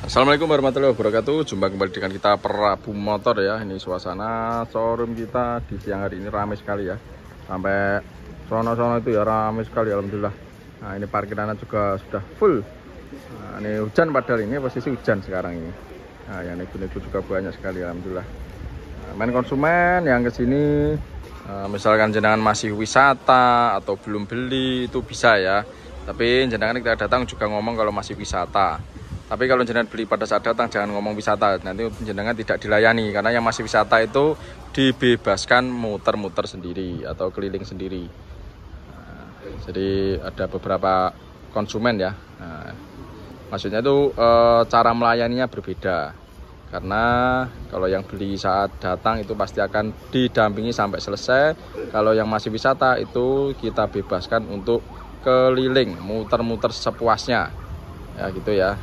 Assalamualaikum warahmatullahi wabarakatuh. Jumpa kembali dengan kita Prabu Motor ya. Ini suasana showroom kita di siang hari ini ramai sekali ya. Sampai sono-sono itu ya ramai sekali, alhamdulillah. Nah, ini parkirannya juga sudah full. Nah, ini hujan, padahal ini posisi hujan sekarang ini. Nah, yang nego-nego juga banyak sekali, alhamdulillah. Nah, main konsumen yang kesini, misalkan jenengan masih wisata atau belum beli, itu bisa ya. Tapi jenengan kita datang juga ngomong kalau masih wisata. Tapi kalau jenengan beli pada saat datang jangan ngomong wisata, nanti jenengan tidak dilayani, karena yang masih wisata itu dibebaskan muter-muter sendiri atau keliling sendiri. Nah, jadi ada beberapa konsumen ya. Nah, maksudnya itu cara melayaninya berbeda, karena kalau yang beli saat datang itu pasti akan didampingi sampai selesai. Kalau yang masih wisata itu kita bebaskan untuk keliling, muter-muter sepuasnya ya, gitu ya.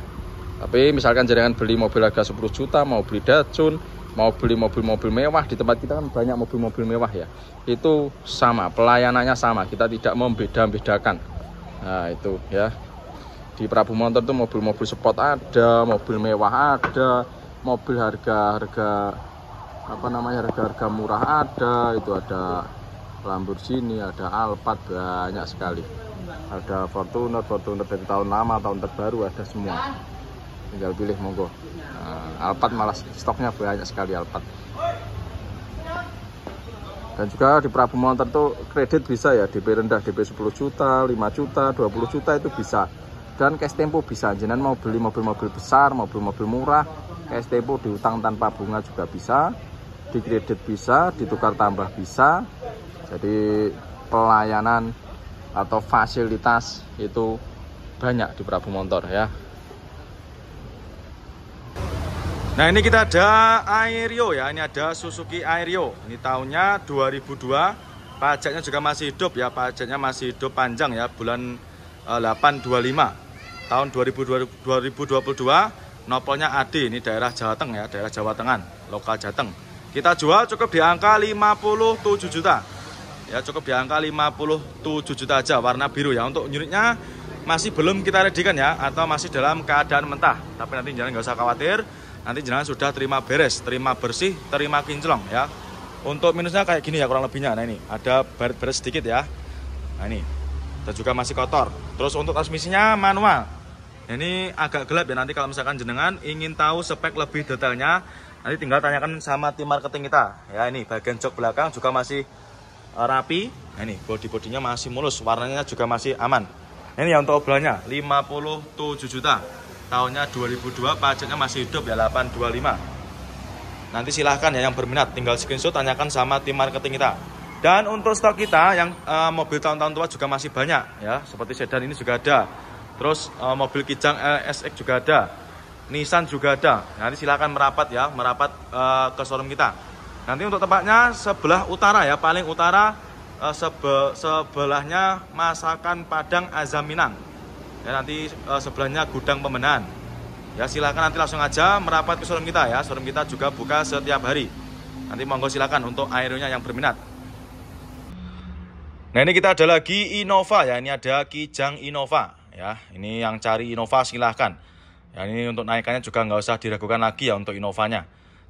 Tapi misalkan jenengan beli mobil harga 10 juta, mau beli Datsun, mau beli mobil-mobil mewah, di tempat kita kan banyak mobil-mobil mewah ya, itu sama, pelayanannya sama, kita tidak membeda-bedakan. Nah itu ya, di Prabu Motor itu mobil-mobil sport ada, mobil mewah ada, mobil harga-harga harga murah ada, itu ada Lamborghini, ada Alphard, banyak sekali. Ada Fortuner dari tahun lama, tahun terbaru, ada semua. Tinggal pilih monggo. Alphard malah stoknya banyak sekali, Alphard. Dan juga di Prabu Motor tuh kredit bisa ya, DP rendah, DP 10 juta, 5 juta, 20 juta itu bisa. Dan cash tempo bisa. Jenengan mau beli mobil-mobil besar, mobil-mobil murah, cash tempo diutang tanpa bunga juga bisa, di kredit bisa, ditukar tambah bisa. Jadi pelayanan atau fasilitas itu banyak di Prabu Motor ya. Nah, ini kita ada Aerio ya, ini ada Suzuki Aerio. Ini tahunnya 2002, pajaknya juga masih hidup ya, pajaknya masih hidup panjang ya, bulan 8/25 tahun 2022. Nopolnya AD, ini daerah Jawa Tengah ya, daerah Jawa Tengah, lokal Jateng. Kita jual cukup di angka 57 juta. Ya, cukup di angka 57 juta aja, warna biru ya. Untuk unitnya masih belum kita readykan ya, atau masih dalam keadaan mentah. Tapi nanti jangan nggak usah khawatir. Nanti jenengan sudah terima beres, terima bersih, terima kinclong ya. Untuk minusnya kayak gini ya kurang lebihnya. Nah ini ada baret-baret sedikit ya. Nah ini, dan juga masih kotor. Terus untuk transmisinya manual. Nah, ini agak gelap ya, nanti kalau misalkan jenengan ingin tahu spek lebih detailnya, nanti tinggal tanyakan sama tim marketing kita. Ya ini bagian jok belakang juga masih rapi. Nah ini bodi-bodinya masih mulus, warnanya juga masih aman. Nah, ini ya untuk obrolannya 57 juta. Tahunnya 2002, pajaknya masih hidup ya, 8/25. Nanti silahkan ya yang berminat, tinggal screenshot, tanyakan sama tim marketing kita. Dan untuk stok kita yang mobil tahun-tahun tua juga masih banyak ya, seperti sedan ini juga ada. Terus mobil Kijang SX juga ada, Nissan juga ada. Nanti silahkan merapat ya, merapat ke showroom kita. Nanti untuk tempatnya sebelah utara ya, paling utara, sebelahnya Masakan Padang Azam Minang. Ya, nanti sebelahnya gudang pembenahan. Ya silakan nanti langsung aja merapat ke showroom kita ya. Showroom kita juga buka setiap hari. Nanti monggo silakan untuk Aeronya yang berminat. Nah ini kita ada lagi Innova ya. Ini ada Kijang Innova ya. Ini yang cari Innova silahkan. Ya ini untuk naikannya juga nggak usah diragukan lagi ya untuk Innovanya.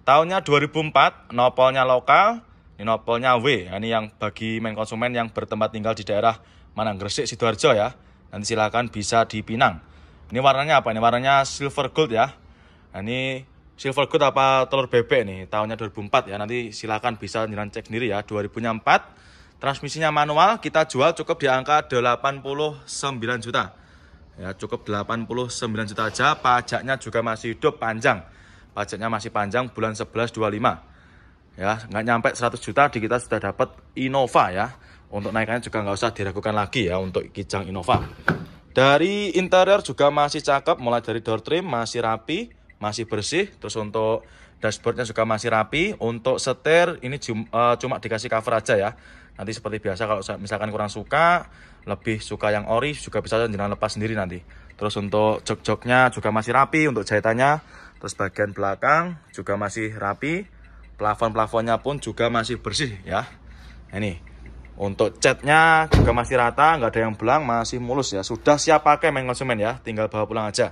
Tahunnya 2004, nopolnya lokal. Ini nopolnya W. Ya, ini yang bagi main konsumen yang bertempat tinggal di daerah mana, Gresik, Sidoarjo ya. Nanti silakan bisa dipinang. Ini warnanya apa? Ini warnanya silver gold ya. Nah, ini silver gold apa telur bebek nih? Tahunnya 2004 ya. Nanti silakan bisa jalan cek sendiri ya. 2004. Transmisinya manual, kita jual cukup di angka 89 juta. Ya, cukup 89 juta aja. Pajaknya juga masih hidup panjang. Pajaknya masih panjang, bulan 11/25. Ya, nggak nyampe 100 juta di kita sudah dapat Innova ya. Untuk naikannya juga nggak usah diragukan lagi ya untuk Kijang Innova. Dari interior juga masih cakep, mulai dari door trim masih rapi, masih bersih. Terus untuk dashboardnya juga masih rapi. Untuk setir ini cuma dikasih cover aja ya. Nanti seperti biasa kalau misalkan kurang suka, lebih suka yang ori, juga bisa jangan lepas sendiri nanti. Terus untuk jok-joknya juga masih rapi, untuk jahitannya. Terus bagian belakang juga masih rapi. Plafon-plafonnya pun juga masih bersih ya. Ini. Untuk catnya juga masih rata, nggak ada yang belang, masih mulus ya. Sudah siap pakai main konsumen ya, tinggal bawa pulang aja.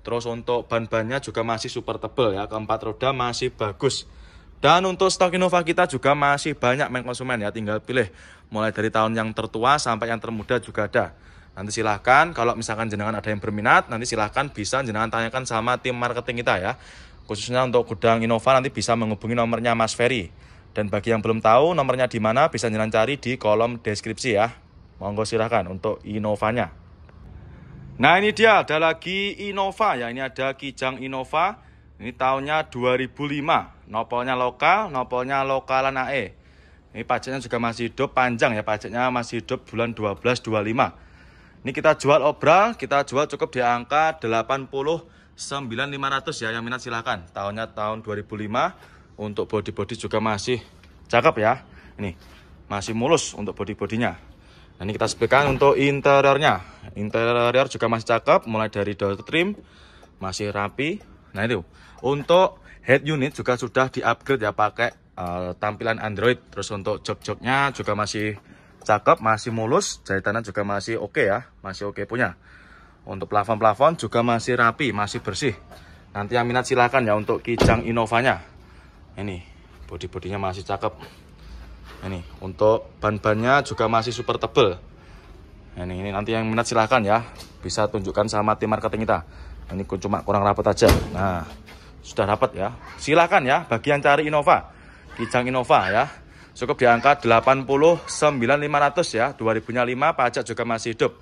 Terus untuk ban-bannya juga masih super tebal ya, keempat roda masih bagus. Dan untuk stok Innova kita juga masih banyak main konsumen ya, tinggal pilih. Mulai dari tahun yang tertua sampai yang termuda juga ada. Nanti silahkan kalau misalkan jenengan ada yang berminat, nanti silahkan bisa jenengan tanyakan sama tim marketing kita ya. Khususnya untuk gudang Innova nanti bisa menghubungi nomornya Mas Ferry. Dan bagi yang belum tahu nomornya di mana bisa jenengan cari di kolom deskripsi ya. Monggo silahkan untuk Innovanya. Nah ini dia, ada lagi Innova ya, ini ada Kijang Innova. Ini tahunnya 2005, nopolnya lokalan AE. Ini pajaknya juga masih hidup panjang ya, pajaknya masih hidup bulan 12-25. Ini kita jual obral, kita jual cukup di angka 89.500 ya, yang minat silahkan. Tahunnya tahun 2005, untuk body-body juga masih cakep ya. Ini masih mulus untuk body-bodinya. Nah, ini kita sebekan untuk interiornya. Interior juga masih cakep, mulai dari door trim masih rapi. Nah itu, untuk head unit juga sudah di-upgrade ya, pakai tampilan Android. Terus untuk jok-joknya juga masih cakep, masih mulus. Jahitannya juga masih oke ya, masih oke punya. Untuk plafon-plafon juga masih rapi, masih bersih. Nanti yang minat silahkan ya untuk Kijang Innovanya. Ini, body-bodinya masih cakep. Ini, untuk ban-bannya juga masih super tebel. Ini nanti yang minat silahkan ya, bisa tunjukkan sama tim marketing kita. Ini cuma kurang rapat aja. Nah, sudah rapat ya. Silakan ya bagi yang cari Innova, Kijang Innova ya. Cukup di angka 89.500 ya. 2005 pajak juga masih hidup.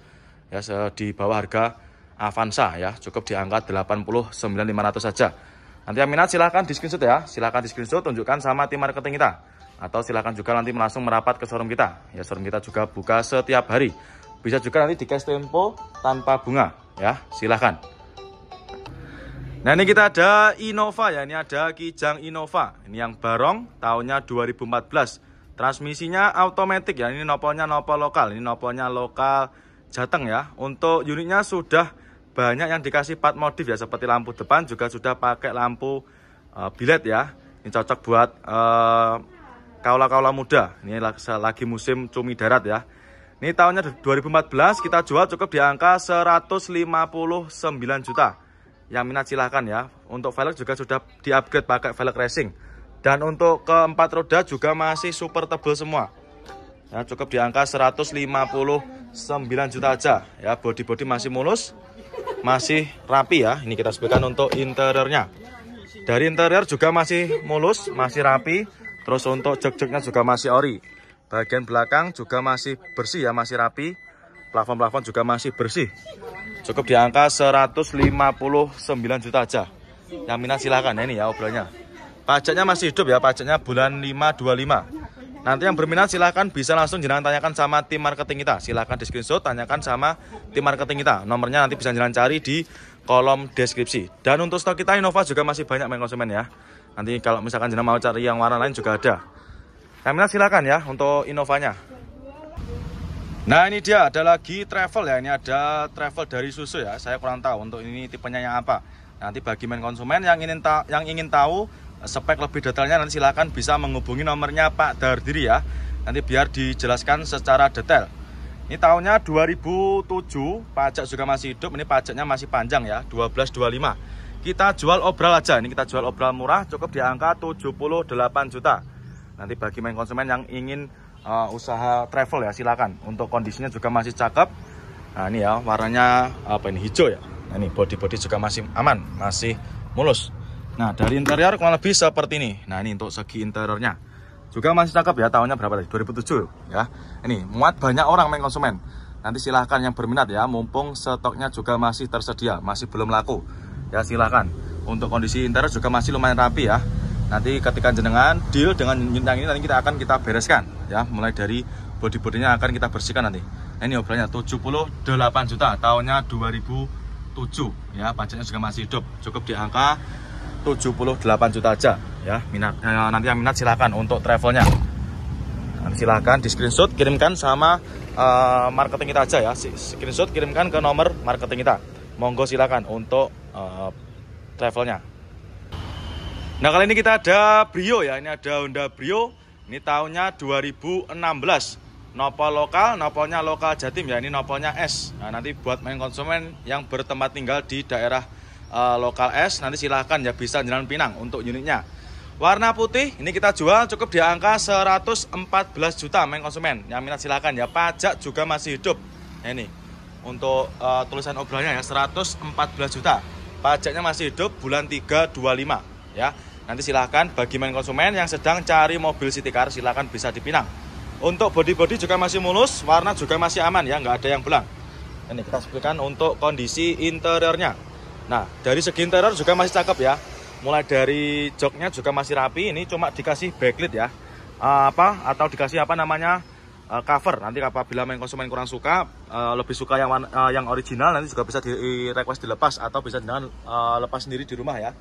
Ya, di bawah harga Avanza ya. Cukup di angka 89.500 saja. Nanti yang minat silakan di screenshot ya. Silakan di screenshot, tunjukkan sama tim marketing kita. Atau silakan juga nanti langsung merapat ke showroom kita. Ya, showroom kita juga buka setiap hari. Bisa juga nanti di cash tempo tanpa bunga ya. Silakan. Nah ini kita ada Innova ya, ini ada Kijang Innova. Ini yang barong, tahunnya 2014. Transmisinya automatic ya, ini nopolnya nopol lokal. Ini nopolnya lokal Jateng ya. Untuk unitnya sudah banyak yang dikasih part modif ya, seperti lampu depan juga sudah pakai lampu bilet ya. Ini cocok buat kaula-kaula muda. Ini lagi musim cumi darat ya. Ini tahunnya 2014, kita jual cukup di angka 159 juta. Yang minat silahkan ya. Untuk velg juga sudah di-upgrade pakai velg racing. Dan untuk keempat roda juga masih super tebal semua. Ya, cukup di angka 159 juta aja. Ya, body-body masih mulus, masih rapi ya. Ini kita sebutkan untuk interiornya. Dari interior juga masih mulus, masih rapi. Terus untuk jok-joknya juga masih ori. Bagian belakang juga masih bersih ya, masih rapi. Plafon-plafon juga masih bersih. Cukup di angka 159 juta aja. Yang minat silahkan ya, ini ya obrolnya. Pajaknya masih hidup ya, pajaknya bulan 5/25. Nanti yang berminat silahkan bisa langsung jangan tanyakan sama tim marketing kita. Silahkan di screenshot, tanyakan sama tim marketing kita. Nomornya nanti bisa jangan cari di kolom deskripsi. Dan untuk stok kita Innova juga masih banyak main konsumen ya. Nanti kalau misalkan jangan mau cari yang warna lain juga ada. Yang minat silakan ya untuk Innovanya. Nah ini dia, ada lagi travel ya. Ini ada travel dari Suzu ya. Saya kurang tahu untuk ini tipenya yang apa. Nanti bagi main konsumen yang ingin tahu spek lebih detailnya, nanti silakan bisa menghubungi nomornya Pak Dardiri ya. Nanti biar dijelaskan secara detail. Ini tahunnya 2007, pajak juga masih hidup. Ini pajaknya masih panjang ya, 1225. Kita jual obral aja. Ini kita jual obral murah, cukup di angka 78 juta. Nanti bagi main konsumen yang ingin usaha travel ya, silakan. Untuk kondisinya juga masih cakep. Nah ini ya, warnanya apa ini, hijau ya. Nah ini body-body juga masih aman, masih mulus. Nah dari interior kurang lebih seperti ini. Nah ini untuk segi interiornya juga masih cakep ya. Tahunnya berapa tadi? 2007 ya. Ini muat banyak orang main konsumen. Nanti silahkan yang berminat ya, mumpung stoknya juga masih tersedia, masih belum laku ya, silahkan. Untuk kondisi interior juga masih lumayan rapi ya. Nanti ketika jenengan deal dengan unit yang ini, nanti kita bereskan ya, mulai dari body-bodinya akan kita bersihkan nanti. Nah, ini obrolannya 78 juta, tahunnya 2007 ya, pajaknya juga masih hidup, cukup di angka 78 juta aja ya. Nanti yang minat silakan untuk travelnya. Nanti silakan di screenshot, kirimkan sama marketing kita aja ya. Screenshot kirimkan ke nomor marketing kita. Monggo silakan untuk travelnya. Nah kali ini kita ada Brio ya, ini ada Honda Brio. Ini tahunnya 2016. Nopol lokal, nopolnya lokal Jatim ya, ini nopolnya S. Nah nanti buat main konsumen yang bertempat tinggal di daerah lokal S, nanti silahkan ya bisa jenengan pinang untuk unitnya. Warna putih ini kita jual cukup di angka 114 juta main konsumen. Yang minat silahkan ya, pajak juga masih hidup. Nah, ini untuk tulisan obrolannya ya 114 juta. Pajaknya masih hidup bulan 3 25 ya. Nanti silahkan bagi main konsumen yang sedang cari mobil city car silahkan bisa dipinang. Untuk body juga masih mulus, warna juga masih aman ya, nggak ada yang belang. Ini kita sebutkan untuk kondisi interiornya. Nah, dari segi interior juga masih cakep ya. Mulai dari joknya juga masih rapi. Ini cuma dikasih backlit ya, atau dikasih cover. Nanti apabila main konsumen kurang suka, lebih suka yang original, nanti juga bisa di request dilepas atau bisa dengan lepas sendiri di rumah ya.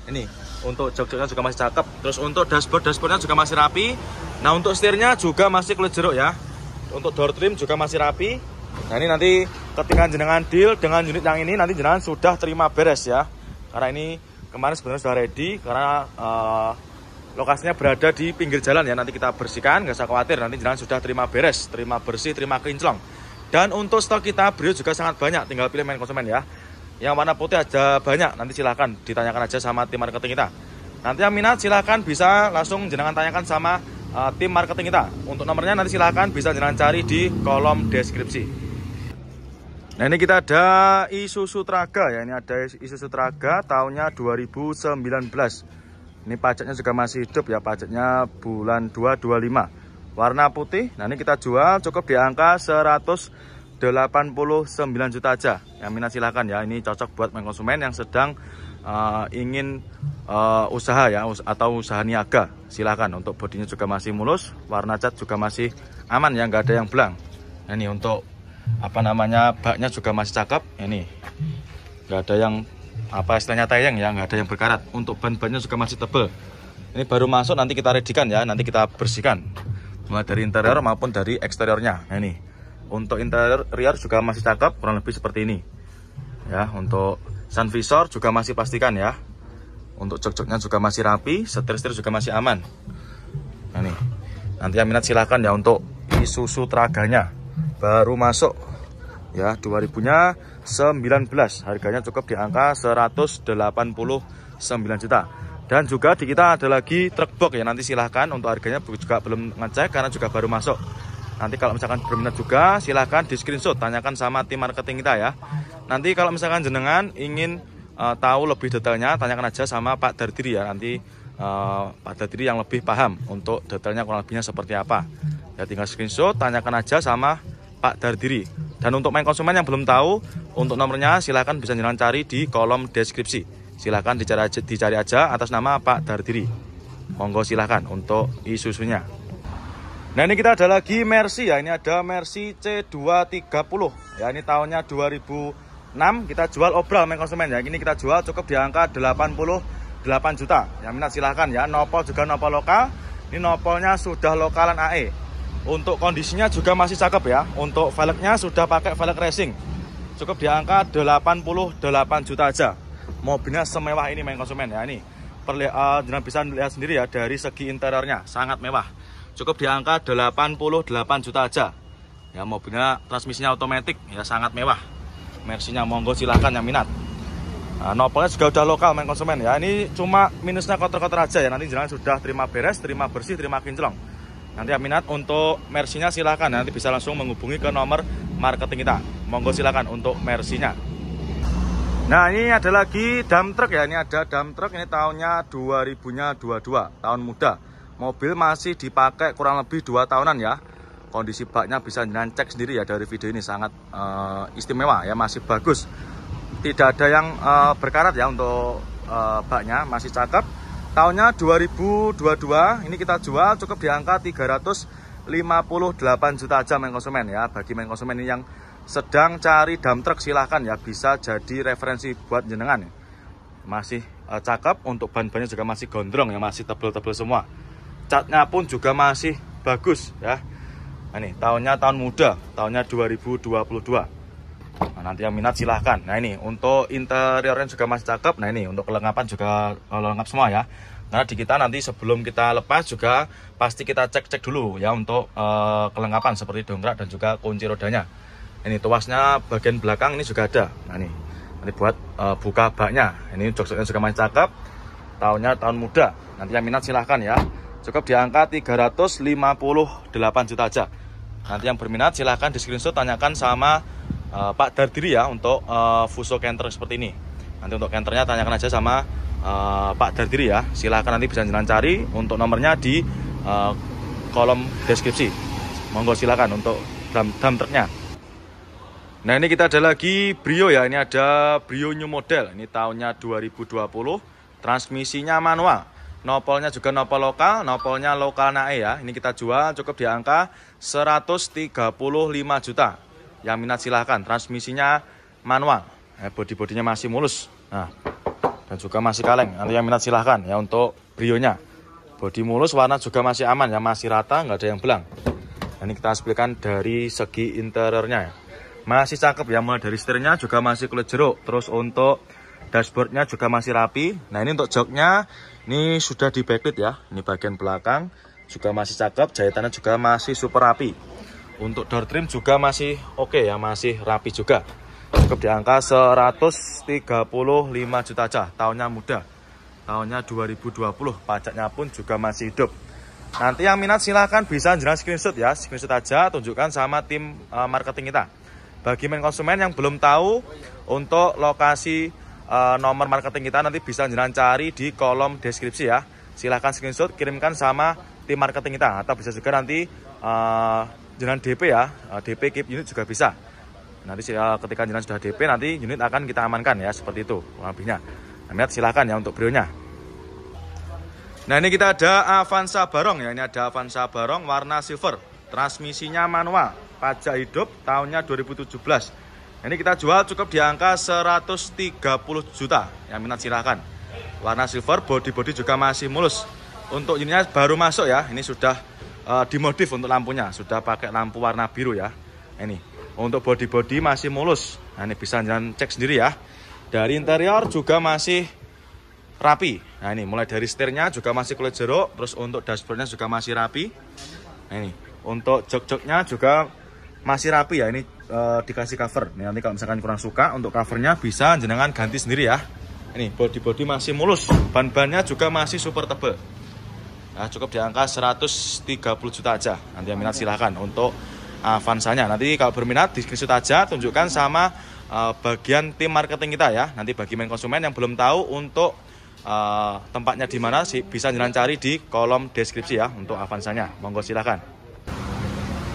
Ini untuk jok-joknya juga masih cakep. Terus untuk dashboardnya juga masih rapi. Nah, untuk setirnya juga masih kulit jeruk ya. Untuk door trim juga masih rapi. Nah, ini nanti ketika jenengan deal dengan unit yang ini, nanti jenengan sudah terima beres ya. Karena ini kemarin sebenarnya sudah ready, karena lokasinya berada di pinggir jalan ya. Nanti kita bersihkan, nggak usah khawatir. Nanti jenengan sudah terima beres, terima bersih, terima kinclong. Dan untuk stok kita Brio juga sangat banyak. Tinggal pilih main konsumen ya. Yang warna putih aja banyak, nanti silahkan ditanyakan aja sama tim marketing kita. Nanti yang minat silahkan bisa langsung jenengan tanyakan sama tim marketing kita. Untuk nomornya nanti silahkan bisa jenengan cari di kolom deskripsi. Nah, ini kita ada Isuzu Traga ya. Ini ada Isuzu Traga tahunnya 2019. Ini pajaknya juga masih hidup ya, pajaknya bulan 2 25. Warna putih. Nah, ini kita jual cukup di angka 189 juta aja. Yang minat silahkan ya, ini cocok buat main konsumen yang sedang ingin usaha ya, atau usaha niaga. Silahkan. Untuk bodinya juga masih mulus, warna cat juga masih aman ya, nggak ada yang belang. Nah, ini untuk baknya juga masih cakep. Ini nggak ada yang istilahnya tayang ya, nggak ada yang berkarat. Untuk ban-bannya juga masih tebal. Ini baru masuk, nanti kita readykan ya, nanti kita bersihkan mulai dari interior maupun dari eksteriornya. Nah, ini untuk interior juga masih cakep, kurang lebih seperti ini ya. Untuk sun visor juga masih pastikan ya. Untuk jok-joknya juga masih rapi, setir-setir juga masih aman. Nah, nih nanti yang minat silahkan ya. Untuk Isuzu Traganya baru masuk ya, 2019, harganya cukup di angka 189 juta. Dan juga di kita ada lagi truk box ya, nanti silahkan. Untuk harganya juga belum ngecek karena juga baru masuk. Nanti kalau misalkan berminat juga silahkan di screenshot, tanyakan sama tim marketing kita ya. Nanti kalau misalkan jenengan ingin tahu lebih detailnya, tanyakan aja sama Pak Dardiri ya. Nanti Pak Dardiri yang lebih paham untuk detailnya kurang lebihnya seperti apa ya. Tinggal screenshot, tanyakan aja sama Pak Dardiri. Dan untuk main konsumen yang belum tahu, untuk nomornya silahkan bisa jenengan cari di kolom deskripsi. Silahkan dicari aja atas nama Pak Dardiri. Monggo silahkan untuk Isuzunya. Nah, ini kita ada lagi Mercy ya. Ini ada Mercy C230 ya. Ini tahunnya 2006. Kita jual obral main konsumen ya. Ini kita jual cukup di angka 88 juta. Yang minat silahkan ya. Nopol juga nopol lokal. Ini nopolnya sudah lokalan AE. Untuk kondisinya juga masih cakep ya. Untuk velgnya sudah pakai velg racing. Cukup di angka 88 juta aja. Mobilnya semewah ini main konsumen ya. Ini jangan bisa lihat sendiri ya, dari segi interiornya sangat mewah. Cukup di angka 88 juta aja ya. Mobilnya transmisinya otomatis ya, sangat mewah. Mercy-nya monggo silahkan yang minat. Nah, nopolnya juga udah lokal main konsumen ya. Ini cuma minusnya kotor-kotor aja ya. Nanti jangan sudah terima beres, terima bersih, terima kinclong. Nanti yang minat untuk Mercy-nya silahkan, nanti bisa langsung menghubungi ke nomor marketing kita. Monggo silahkan untuk Mercy-nya. Nah, ini ada lagi dump truck ya. Ini ada dump truck, ini tahunnya 2022, tahun muda. Mobil masih dipakai kurang lebih 2 tahunan ya. Kondisi baknya bisa jangan cek sendiri ya, dari video ini sangat istimewa ya, masih bagus. Tidak ada yang berkarat ya. Untuk baknya masih cakep. Tahunnya 2022, ini kita jual cukup di angka 358 juta aja main konsumen ya. Bagi main konsumen ini yang sedang cari dump truck silahkan ya, bisa jadi referensi buat jenengan ya. Masih cakep. Untuk ban-bannya juga masih gondrong ya, masih tebel-tebel semua. Catnya pun juga masih bagus ya. Nah, ini tahunnya tahun muda, tahunnya 2022. Nah, nanti yang minat silahkan. Nah, ini untuk interiornya juga masih cakep. Nah, ini untuk kelengkapan juga lengkap semua ya. Nah, di kita nanti sebelum kita lepas juga pasti kita cek dulu ya, untuk kelengkapan seperti dongkrak dan juga kunci rodanya. Ini tuasnya bagian belakang ini juga ada. Nah, ini Nanti buat buka baknya. Ini jok-joknya juga masih cakep. Tahunnya tahun muda. Nanti yang minat silahkan ya. Cukup di angka 358 juta aja. Nanti yang berminat silahkan di screenshot, tanyakan sama Pak Dardiri ya untuk Fuso Canter seperti ini. Nanti untuk canternya tanyakan aja sama Pak Dardiri ya. Silahkan nanti bisa jalan cari untuk nomornya di kolom deskripsi. Monggo silakan untuk dam truknya. Nah ini kita ada lagi Brio ya. Ini ada Brio new model. Ini tahunnya 2020. Transmisinya manual. Nopolnya juga nopol lokal. Nopolnya lokal nae ya. Ini kita jual cukup di angka 135 juta. Yang minat silahkan. Transmisinya manual. Bodi-bodinya masih mulus. Nah, dan juga masih kaleng. Nanti yang minat silahkan ya untuk Brionya. Bodi mulus, warna juga masih aman ya. Masih rata, nggak ada yang belang. Ini kita explain dari segi interiornya ya. Masih cakep ya, mulai dari setirnya juga masih kulit jeruk. Terus untuk dashboardnya juga masih rapi. Nah ini untuk joknya, ini sudah di backlit ya. Ini bagian belakang juga masih cakep, jahitannya juga masih super rapi. Untuk door trim juga masih oke ya, masih rapi juga. Cukup di angka 135 juta aja, tahunnya muda. Tahunnya 2020, pajaknya pun juga masih hidup. Nanti yang minat silahkan bisa jangan screenshot ya. Screenshot aja, tunjukkan sama tim marketing kita. Bagi main konsumen yang belum tahu untuk lokasi nomor marketing kita, nanti bisa jangan cari di kolom deskripsi ya. Silahkan screenshot, kirimkan sama tim marketing kita. Atau bisa juga nanti jangan DP ya, DP keep unit juga bisa. Nanti ketika jangan sudah DP, nanti unit akan kita amankan ya, seperti itu kurang lebihnya. Nah, silahkan ya untuk Brionya. Nah ini kita ada Avanza Barong ya. Ini ada Avanza Barong warna silver. Transmisinya manual, pajak hidup, tahunnya 2017. Ini kita jual cukup di angka 130 juta. Yang minat silahkan. Warna silver, body juga masih mulus. Untuk unitnya baru masuk ya. Ini sudah dimodif untuk lampunya. Sudah pakai lampu warna biru ya. Ini untuk body masih mulus. Nah ini bisa jangan cek sendiri ya. Dari interior juga masih rapi. Nah ini mulai dari setirnya juga masih kulit jeruk. Terus untuk dashboardnya juga masih rapi. Nah ini untuk jok-joknya juga masih rapi ya. Ini dikasih cover. Nih, nanti kalau misalkan kurang suka untuk covernya bisa jenengan ganti sendiri ya. Ini body masih mulus. Ban-bannya juga masih super tebal. Nah, cukup di angka 130 juta aja. Nanti yang minat silahkan untuk Avanzanya. Nanti kalau berminat di screenshot aja, tunjukkan sama bagian tim marketing kita ya. Nanti bagi main konsumen yang belum tahu untuk tempatnya di mana sih, bisa jalan cari di kolom deskripsi ya untuk Avanzanya. Monggo silahkan.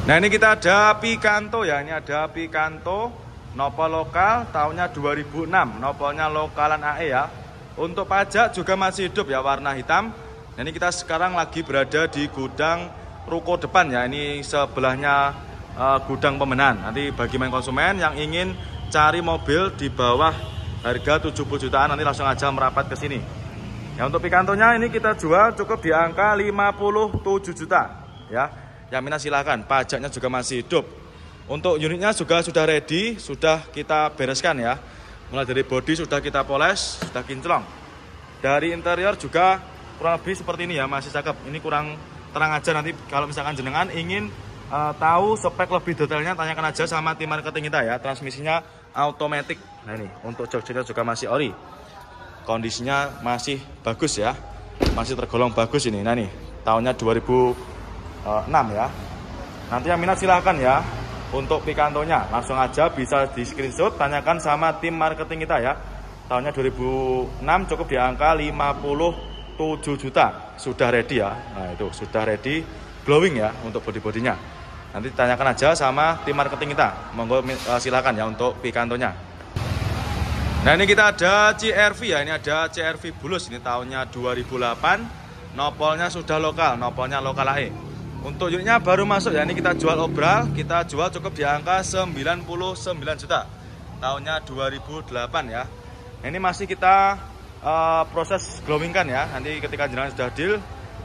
Nah ini kita ada Picanto ya. Ini ada Picanto nopol lokal, tahunnya 2006. Nopolnya lokalan AE ya. Untuk pajak juga masih hidup ya, warna hitam. Nah, ini kita sekarang lagi berada di gudang ruko depan ya. Ini sebelahnya gudang pemenan. Nanti bagi main konsumen yang ingin cari mobil di bawah harga 70 jutaan, nanti langsung aja merapat ke sini. Ya untuk Picantonya ini kita jual cukup di angka 57 juta ya. Yang minat silahkan, pajaknya juga masih hidup. Untuk unitnya juga sudah ready, sudah kita bereskan ya. Mulai dari bodi sudah kita poles, sudah kinclong. Dari interior juga kurang lebih seperti ini ya, masih cakep. Ini kurang terang aja, nanti kalau misalkan jenengan ingin tahu spek lebih detailnya, tanyakan aja sama tim marketing kita ya. Transmisinya automatic. Nah ini untuk jok-joknya juga masih ori. Kondisinya masih bagus ya, masih tergolong bagus ini. Nah nih tahunnya 2006 ya. Nanti yang minat silahkan ya untuk Picantonya, langsung aja bisa di screenshot, tanyakan sama tim marketing kita ya. Tahunnya 2006 cukup di angka 57 juta. Sudah ready ya. Nah itu sudah ready glowing ya untuk bodinya. Nanti tanyakan aja sama tim marketing kita. Monggo silahkan ya untuk Picantonya. Nah ini kita ada CR-V ya. Ini ada CR-V Bulus. Ini tahunnya 2008. Nopolnya sudah lokal, nopolnya lokal AE. Untuk unitnya baru masuk ya, ini kita jual obral, kita jual cukup di angka 99 juta. Tahunnya 2008 ya. Ini masih kita proses glowing kan ya. Nanti ketika jenengan sudah deal,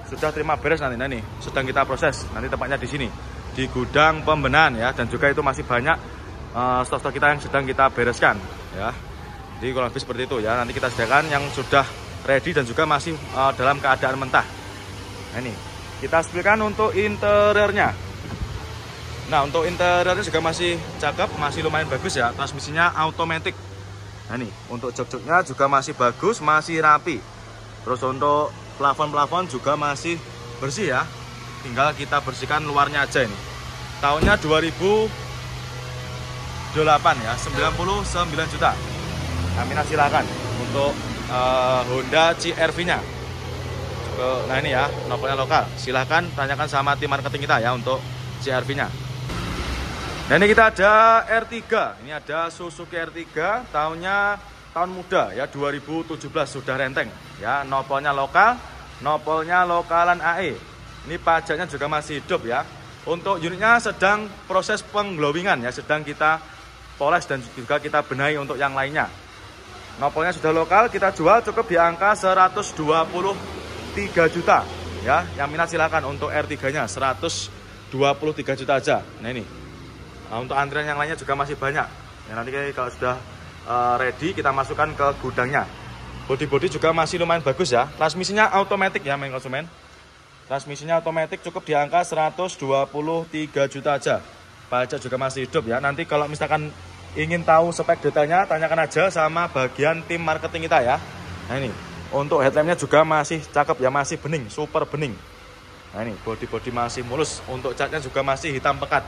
sudah terima beres nanti. Nah ini sedang kita proses. Nanti tempatnya di sini, di gudang pembenahan ya. Dan juga itu masih banyak stok-stok kita yang sedang kita bereskan ya. Jadi kurang lebih seperti itu ya. Nanti kita sediakan yang sudah ready dan juga masih dalam keadaan mentah. Nah ini kita spesifikasikan untuk interiornya. Nah untuk interiornya juga masih cakep, masih lumayan bagus ya. Transmisinya automatic. Nah ini untuk jok-joknya juga masih bagus, masih rapi. Terus untuk plafon-plafon juga masih bersih ya. Tinggal kita bersihkan luarnya aja ini. Tahunnya 2008 ya, 99 juta. Aminah silakan untuk Honda CR-V-nya. Nah ini ya, nopolnya lokal. Silahkan tanyakan sama tim marketing kita ya untuk CR-V-nya. Nah ini kita ada R3. Ini ada Suzuki R3, tahun muda ya, 2017, sudah renteng ya. Nopolnya lokal, nopolnya lokalan AE. Ini pajaknya juga masih hidup ya. Untuk unitnya sedang proses pengglowingan ya, sedang kita poles dan juga kita benahi untuk yang lainnya. Nopolnya sudah lokal, kita jual cukup di angka 123 juta ya. Yang minat silakan untuk R3-nya 123 juta aja. Nah ini. Nah, untuk antrian yang lainnya juga masih banyak. Ya, nanti kalau sudah ready kita masukkan ke gudangnya. Bodi-bodi juga masih lumayan bagus ya. Transmisinya otomatis ya, main konsumen. Transmisinya otomatis cukup di angka 123 juta aja. Pajak juga masih hidup ya. Nanti kalau misalkan ingin tahu spek detailnya, tanyakan aja sama bagian tim marketing kita ya. Nah ini, untuk headlampnya juga masih cakep ya, masih bening, super bening. Nah ini, bodi-bodi masih mulus. Untuk catnya juga masih hitam pekat.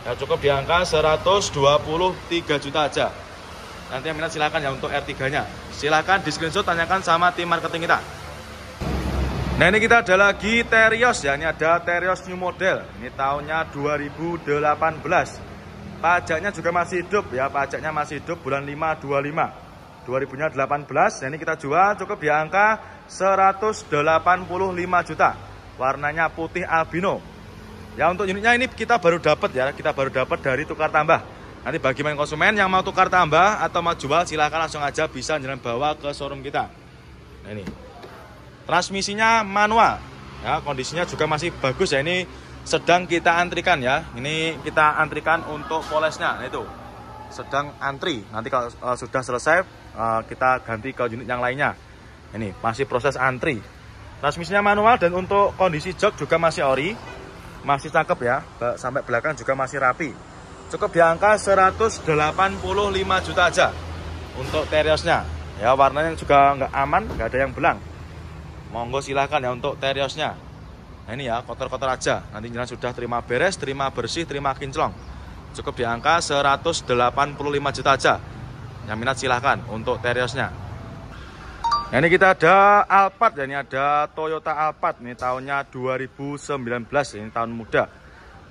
Ya, cukup di angka 123 juta aja. Nanti yang minat silakan ya untuk R3-nya. Silakan di screenshot, tanyakan sama tim marketing kita. Nah ini kita ada lagi Terios ya, ini ada Terios new model. Ini tahunnya 2018. Pajaknya juga masih hidup ya, pajaknya masih hidup bulan 5 25 2018. Nah ini kita jual cukup di angka 185 juta. Warnanya putih albino. Ya untuk unitnya ini kita baru dapat ya, kita baru dapat dari tukar tambah. Nanti bagi main konsumen yang mau tukar tambah atau mau jual, silahkan langsung aja bisa jalan bawa ke showroom kita. Nah ini. Transmisinya manual ya, kondisinya juga masih bagus ya. Ini sedang kita antrikan ya. Ini kita antrikan untuk polesnya. Nah itu sedang antri. Nanti kalau sudah selesai kita ganti ke unit yang lainnya. Ini masih proses antri. Transmisinya manual dan untuk kondisi jok juga masih ori, masih cakep ya. Sampai belakang juga masih rapi. Cukup di angka 185 juta aja untuk Teriosnya ya. Warnanya juga nggak aman, nggak ada yang belang. Monggo silahkan ya untuk Teriosnya. Nah ini ya, kotor-kotor aja. Nanti jalan sudah terima beres, terima bersih, terima kinclong. Cukup di angka 185 juta aja. Yang minat silahkan untuk Teriosnya. Nah ini kita ada Alphard ya, ini ada Toyota Alphard. Ini tahunnya 2019, ini tahun muda.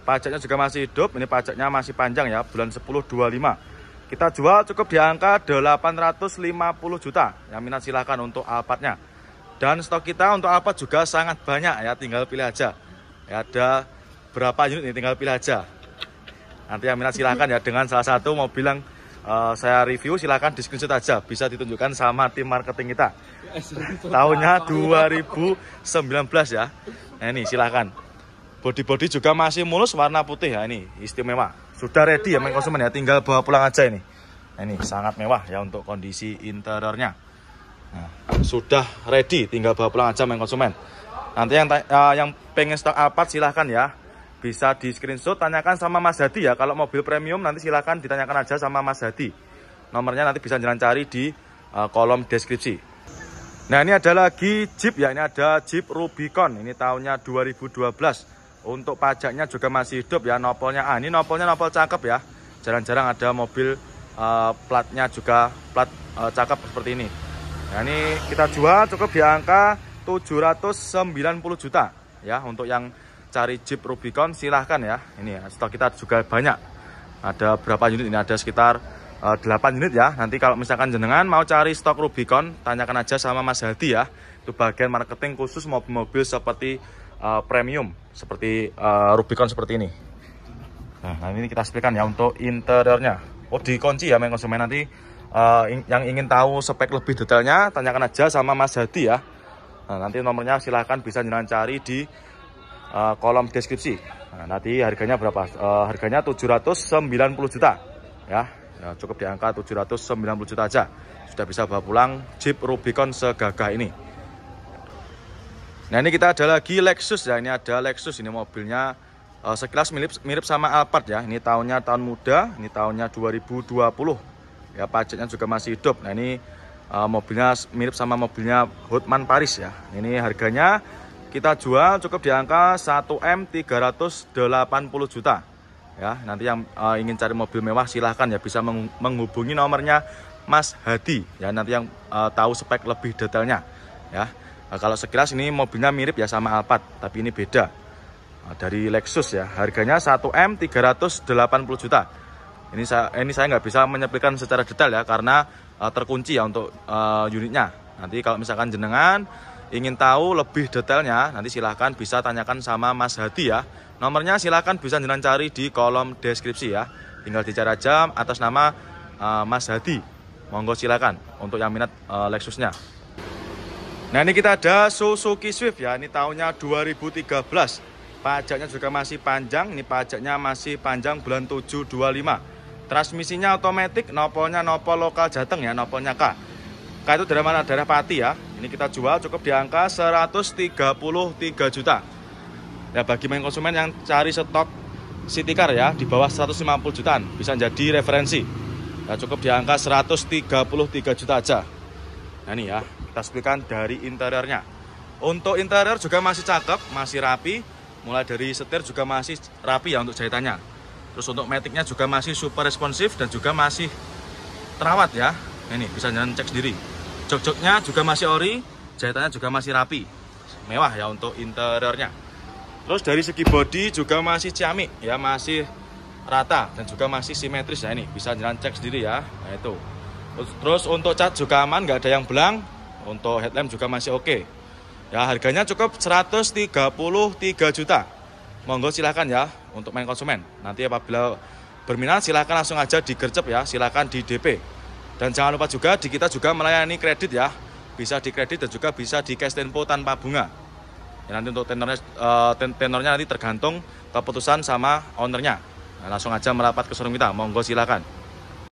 Pajaknya juga masih hidup, ini pajaknya masih panjang ya, bulan 10/25. Kita jual cukup di angka 850 juta. Yang minat silahkan untuk Alphardnya. Dan stok kita untuk Alphard juga sangat banyak ya, tinggal pilih aja. Ya, ada berapa unit ini, tinggal pilih aja. Nanti yang minat silahkan ya, dengan salah satu mobil yang saya review, silahkan di screenshot aja. Bisa ditunjukkan sama tim marketing kita. Tahunnya 2019 ya. Nah ini silahkan. Bodi-bodi juga masih mulus, warna putih ya, ini istimewa. Sudah ready ya main konsumen ya, tinggal bawa pulang aja ini. Nah, ini sangat mewah ya untuk kondisi interiornya. Nah, sudah ready, tinggal bawa pulang aja main konsumen. Nanti yang pengen stok Alphard silahkan ya, bisa di screenshot, tanyakan sama Mas Hadi ya. Kalau mobil premium nanti silahkan ditanyakan aja sama Mas Hadi. Nomornya nanti bisa jalan cari di kolom deskripsi. Nah ini ada lagi Jeep ya, ini ada Jeep Rubicon. Ini tahunnya 2012. Untuk pajaknya juga masih hidup ya, nopolnya ini nopolnya nopol cakep ya. Jarang-jarang ada mobil platnya juga plat cakep seperti ini. Nah ini kita jual cukup di angka 790 juta ya. Untuk yang cari Jeep Rubicon silahkan ya. Ini ya, stok kita juga banyak. Ada berapa unit ini? Ada sekitar 8 unit ya. Nanti kalau misalkan jenengan mau cari stok Rubicon, tanyakan aja sama Mas Hadi ya. Itu bagian marketing khusus mobil-mobil seperti premium, seperti Rubicon seperti ini. Nah ini kita spesikan ya untuk interiornya. Oh dikunci ya main konsumen. Nanti yang ingin tahu spek lebih detailnya, tanyakan aja sama Mas Hadi ya. Nah, nanti nomornya silahkan bisa jangan cari di kolom deskripsi. Nah, nanti harganya berapa? Harganya 790 juta ya. Ya, cukup di angka 790 juta aja. Sudah bisa bawa pulang Jeep Rubicon segagah ini. Nah ini kita ada lagi Lexus ya. Ini ada Lexus, ini mobilnya sekilas mirip sama Alphard ya. Ini tahunnya tahun muda, ini tahunnya 2020. ya, pajaknya juga masih hidup. Nah ini mobilnya mirip sama mobilnya Hotman Paris ya. Ini harganya kita jual cukup di angka 1M 380 juta ya. Nanti yang ingin cari mobil mewah silahkan ya, bisa menghubungi nomornya Mas Hadi ya, nanti yang tahu spek lebih detailnya ya. Kalau sekilas ini mobilnya mirip ya sama Alphard, tapi ini beda dari Lexus ya. Harganya 1M 380 juta. Ini saya nggak bisa menyampaikan secara detail ya, karena terkunci ya untuk unitnya. Nanti kalau misalkan jenengan ingin tahu lebih detailnya, nanti silahkan bisa tanyakan sama Mas Hadi ya. Nomornya silahkan bisa jenengan cari di kolom deskripsi ya. Tinggal dicari aja atas nama Mas Hadi. Monggo silahkan untuk yang minat Lexusnya. Nah ini kita ada Suzuki Swift ya. Ini tahunnya 2013. Pajaknya juga masih panjang. Ini pajaknya masih panjang bulan 7 25. Transmisinya otomatis, nopolnya nopol lokal Jateng ya, nopolnya K. K itu dari mana? Daerah Pati ya. Ini kita jual cukup di angka 133 juta. Ya bagi main konsumen yang cari stok city car ya di bawah 150 jutaan bisa jadi referensi. Ya cukup di angka 133 juta aja. Nah ini ya, kita sebutkan dari interiornya. Untuk interior juga masih cakep, masih rapi. Mulai dari setir juga masih rapi ya untuk jahitannya. Terus untuk maticnya juga masih super responsif dan juga masih terawat ya. Ini bisa jangan cek sendiri. Jok-joknya juga masih ori, jahitannya juga masih rapi. Mewah ya untuk interiornya. Terus dari segi bodi juga masih ciamik ya, masih rata dan juga masih simetris ya. Ini bisa jangan cek sendiri ya. Nah itu. Terus untuk cat juga aman, nggak ada yang belang. Untuk headlamp juga masih oke. Ya harganya cukup 133 juta. Monggo silahkan ya untuk main konsumen. Nanti apabila berminat silahkan langsung aja digercep ya, silahkan di DP. Dan jangan lupa juga di kita juga melayani kredit ya. Bisa di kredit dan juga bisa di cash tempo tanpa bunga. Ya, nanti untuk tenornya nanti tergantung keputusan sama ownernya. Nah, langsung aja merapat ke showroom kita. Monggo silahkan.